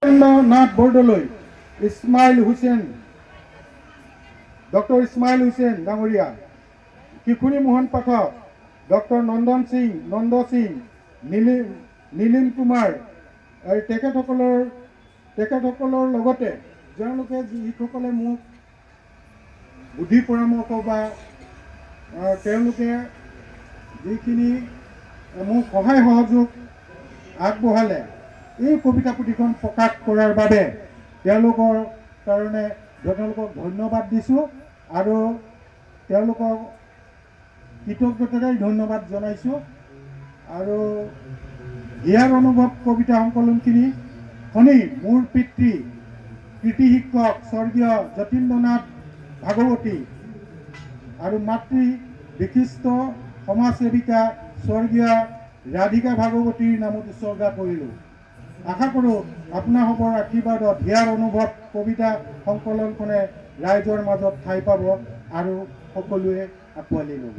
Nath Bordoloi, Ismail Hussain, doctor Ismail Hussain ডাঙৰীয়া, কিশোৰী মোহন পাঠক, doctor Nanda Singh, Nilim Kumar, আৰু তেখেতসকলৰ লগতে তেওঁলোকে যিসকলে মোক বুদ্ধি পৰামৰ্শ বা তেওঁলোকে যিখিনি মোক সহায় সহযোগ আগবঢ়ালে এই কবিতা পুথিখন প্ৰকাশ কৰাৰ বাবে তেওঁলোকৰ কাৰণে তেওঁলোকক ধন্যবাদ দিছোঁ আৰু তেওঁলোকক কৃতজ্ঞতাৰে ধন্যবাদ জনাইছোঁ। আৰু হিয়াৰ অনুভৱ কবিতা সংকলনখিনি শনি মোৰ পিতৃ কৃতি শিক্ষক স্বৰ্গীয় যতীন্দ্ৰনাথ ভাগৱতী আৰু মাতৃ বিশিষ্ট সমাজসেৱিকা স্বৰ্গীয় ৰাধিকা ভাগৱতীৰ নামত উৎসৰ্গা কৰিলোঁ। আশা কৰোঁ আপোনালোকৰ আশীৰ্বাদত হিয়াৰ অনুভৱ কবিতা সংকলনখনে ৰাইজৰ মাজত ঠাই পাব আৰু সকলোৱে আঁকোৱালি ল'ব।